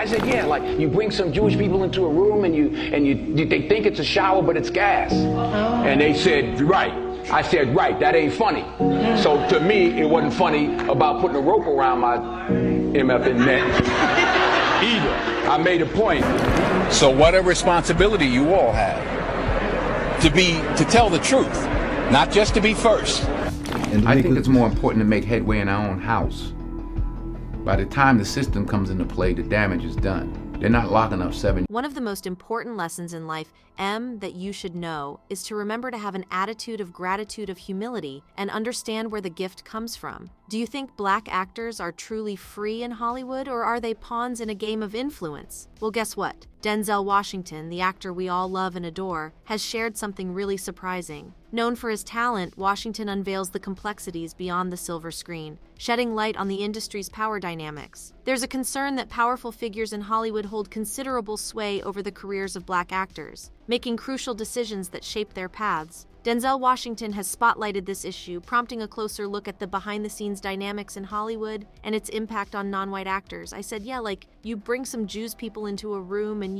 I said, yeah, like you bring some Jewish people into a room and they think it's a shower, but it's gas. Oh. And they said, right. I said, right, that ain't funny. So to me, it wasn't funny about putting a rope around my MFN neck either. I made a point. So what a responsibility you all have to tell the truth, not just to be first. And I think it's more important to make headway in our own house. By the time the system comes into play, the damage is done. They're not locking up 7. One of the most important lessons in life, that you should know, is to remember to have an attitude of gratitude, of humility, and understand where the gift comes from. Do you think black actors are truly free in Hollywood, or are they pawns in a game of influence? Well, guess what? Denzel Washington, the actor we all love and adore, has shared something really surprising. Known for his talent, Washington unveils the complexities beyond the silver screen, shedding light on the industry's power dynamics. There's a concern that powerful figures in Hollywood hold considerable sway over the careers of black actors, making crucial decisions that shape their paths. Denzel Washington has spotlighted this issue, prompting a closer look at the behind-the-scenes dynamics in Hollywood and its impact on non-white actors. I said, yeah, like, you bring some Jews people into a room and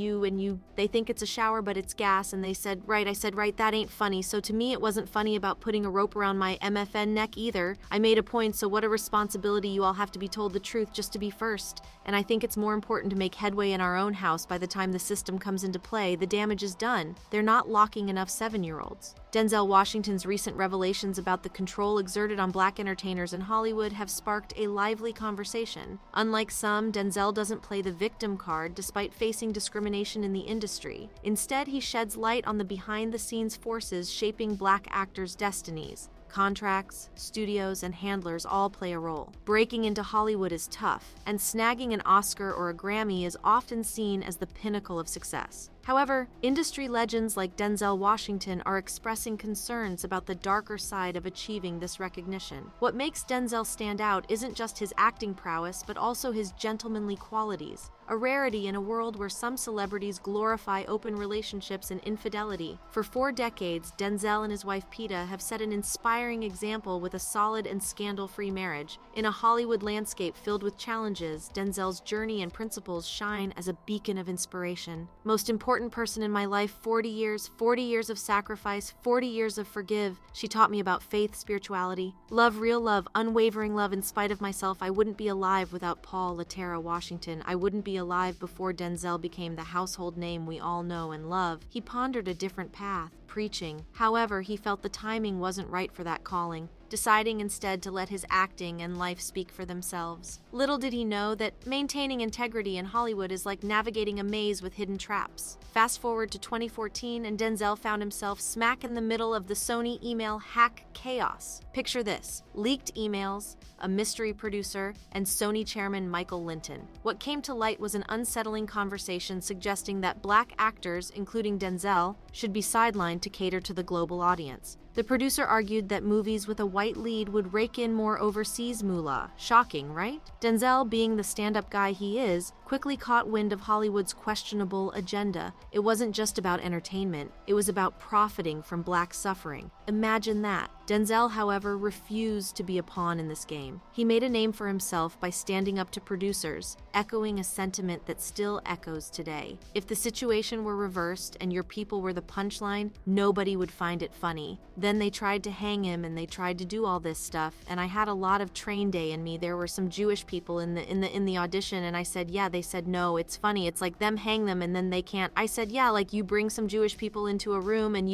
they think it's a shower, but it's gas, and they said, right. I said, right, that ain't funny. So to me, it wasn't funny about putting a rope around my MFN neck either. I made a point, so what a responsibility. You all have to be told the truth just to be first. And I think it's more important to make headway in our own house. By the time the system comes into play, the damage is done. They're not locking enough 7-year-olds. Denzel Washington's recent revelations about the control exerted on black entertainers in Hollywood have sparked a lively conversation. Unlike some, Denzel doesn't play the victim card despite facing discrimination in the industry. Instead, he sheds light on the behind-the-scenes forces shaping black actors' destinies. Contracts, studios, and handlers all play a role. Breaking into Hollywood is tough, and snagging an Oscar or a Grammy is often seen as the pinnacle of success. However, industry legends like Denzel Washington are expressing concerns about the darker side of achieving this recognition. What makes Denzel stand out isn't just his acting prowess, but also his gentlemanly qualities, a rarity in a world where some celebrities glorify open relationships and infidelity. For 4 decades, Denzel and his wife Peta have set an inspiring example with a solid and scandal-free marriage. In a Hollywood landscape filled with challenges, Denzel's journey and principles shine as a beacon of inspiration. Most important person in my life, 40 years of sacrifice, 40 years of forgive. She taught me about faith, spirituality, love, real love, unwavering love in spite of myself. I wouldn't be alive without Paul Laterra Washington. I wouldn't be alive before Denzel became the household name we all know and love. He pondered a different path, preaching. However, he felt the timing wasn't right for that calling, deciding instead to let his acting and life speak for themselves. Little did he know that maintaining integrity in Hollywood is like navigating a maze with hidden traps. Fast forward to 2014, and Denzel found himself smack in the middle of the Sony email hack chaos. Picture this: leaked emails, a mystery producer, and Sony chairman Michael Linton. What came to light was an unsettling conversation suggesting that black actors, including Denzel, should be sidelined to cater to the global audience. The producer argued that movies with a white lead would rake in more overseas moolah. Shocking, right? Denzel, being the stand-up guy he is, quickly caught wind of Hollywood's questionable agenda. It wasn't just about entertainment, it was about profiting from black suffering. Imagine that. Denzel, however, refused to be a pawn in this game. He made a name for himself by standing up to producers, echoing a sentiment that still echoes today. If the situation were reversed and your people were the punchline, nobody would find it funny. Then they tried to hang him and they tried to do all this stuff, and I had a lot of train day in me. There were some Jewish people in the audition, and I said, yeah. They said, no, it's funny. It's like them hang them and then they can't. I said, yeah, like you bring some Jewish people into a room and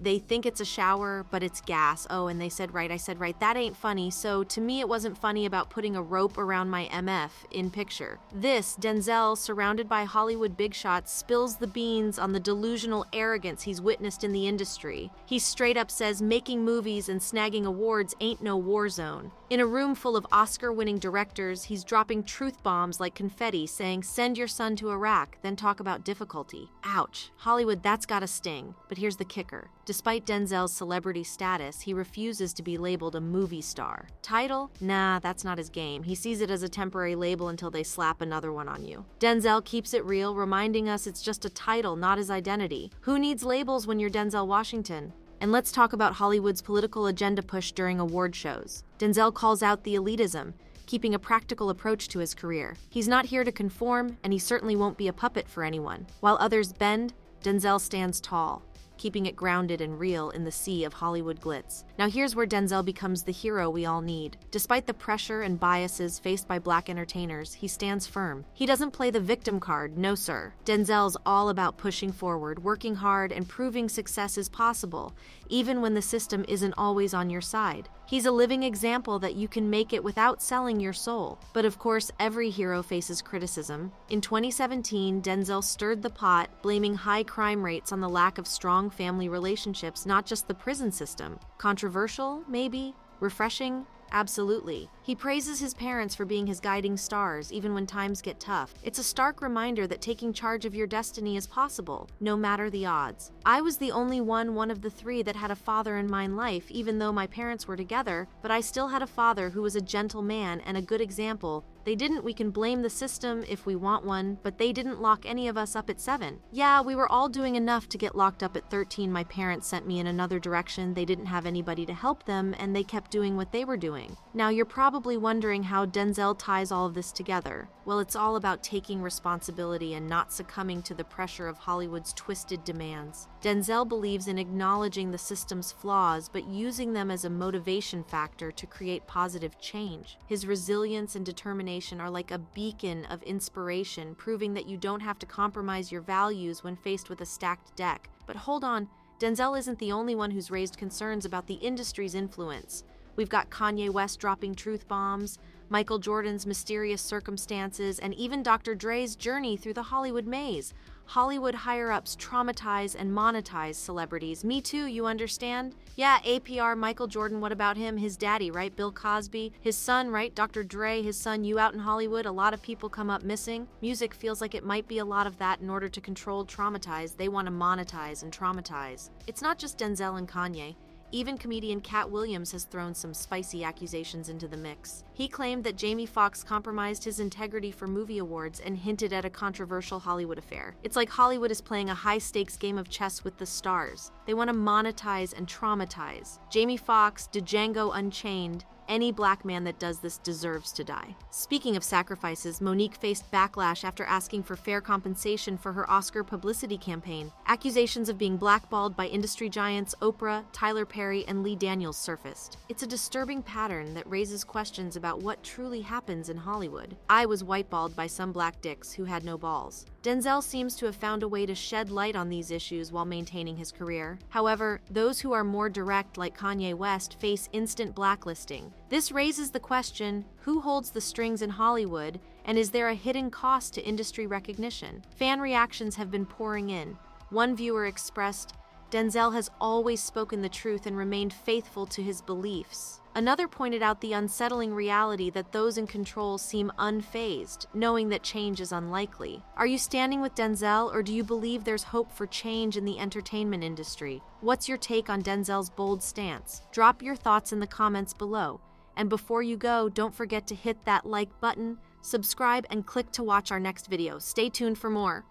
they think it's a shower, but it's gas. Oh, and they said, right. I said, right, that ain't funny. So to me, it wasn't funny about putting a rope around my MF in picture. This, Denzel, surrounded by Hollywood big shots, spills the beans on the delusional arrogance he's witnessed in the industry. He straight up says making movies and snagging awards ain't no war zone. In a room full of Oscar-winning directors, he's dropping truth bombs like confetti, saying, send your son to Iraq, then talk about difficulty. Ouch. Hollywood, that's gotta sting. But here's the kicker. Despite Denzel's celebrity status, he refuses to be labeled a movie star. Title? Nah, that's not his game. He sees it as a temporary label until they slap another one on you. Denzel keeps it real, reminding us it's just a title, not his identity. Who needs labels when you're Denzel Washington? And let's talk about Hollywood's political agenda push during award shows. Denzel calls out the elitism. keeping a practical approach to his career. He's not here to conform, and he certainly won't be a puppet for anyone. While others bend, Denzel stands tall, keeping it grounded and real in the sea of Hollywood glitz. Now here's where Denzel becomes the hero we all need. Despite the pressure and biases faced by black entertainers, he stands firm. He doesn't play the victim card, no sir. Denzel's all about pushing forward, working hard, and proving success is possible, even when the system isn't always on your side. He's a living example that you can make it without selling your soul. But of course, every hero faces criticism. In 2017, Denzel stirred the pot, blaming high crime rates on the lack of strong family relationships, not just the prison system. Controversial, maybe? Refreshing? Absolutely. He praises his parents for being his guiding stars, even when times get tough. It's a stark reminder that taking charge of your destiny is possible, no matter the odds. I was the only one of the three that had a father in my life, even though my parents were together, but I still had a father who was a gentle man and a good example. We can blame the system if we want one, but they didn't lock any of us up at 7. Yeah, we were all doing enough to get locked up at 13. My parents sent me in another direction. They didn't have anybody to help them, and they kept doing what they were doing. Now, you're probably wondering how Denzel ties all of this together. Well, it's all about taking responsibility and not succumbing to the pressure of Hollywood's twisted demands. Denzel believes in acknowledging the system's flaws, but using them as a motivation factor to create positive change. His resilience and determination are like a beacon of inspiration, proving that you don't have to compromise your values when faced with a stacked deck. But hold on, Denzel isn't the only one who's raised concerns about the industry's influence. We've got Kanye West dropping truth bombs, Michael Jordan's mysterious circumstances, and even Dr. Dre's journey through the Hollywood maze. Hollywood higher-ups traumatize and monetize celebrities. Me too, you understand? Yeah, APR, Michael Jordan, what about him? His daddy, right? Bill Cosby. His son, right? Dr. Dre, his son, you out in Hollywood, a lot of people come up missing. Music feels like it might be a lot of that in order to control, traumatize. They want to monetize and traumatize. It's not just Denzel and Kanye. Even comedian Cat Williams has thrown some spicy accusations into the mix. He claimed that Jamie Foxx compromised his integrity for movie awards and hinted at a controversial Hollywood affair. It's like Hollywood is playing a high-stakes game of chess with the stars. They want to monetize and traumatize. Jamie Foxx, Django Unchained, any black man that does this deserves to die. Speaking of sacrifices, Monique faced backlash after asking for fair compensation for her Oscar publicity campaign. Accusations of being blackballed by industry giants Oprah, Tyler Perry, and Lee Daniels surfaced. It's a disturbing pattern that raises questions about what truly happens in Hollywood. I was whiteballed by some black dicks who had no balls. Denzel seems to have found a way to shed light on these issues while maintaining his career. However, those who are more direct, like Kanye West, face instant blacklisting. This raises the question, who holds the strings in Hollywood, and is there a hidden cost to industry recognition? Fan reactions have been pouring in. One viewer expressed, Denzel has always spoken the truth and remained faithful to his beliefs. Another pointed out the unsettling reality that those in control seem unfazed, knowing that change is unlikely. Are you standing with Denzel, or do you believe there's hope for change in the entertainment industry? What's your take on Denzel's bold stance? Drop your thoughts in the comments below. And before you go, don't forget to hit that like button, subscribe, and click to watch our next video. Stay tuned for more.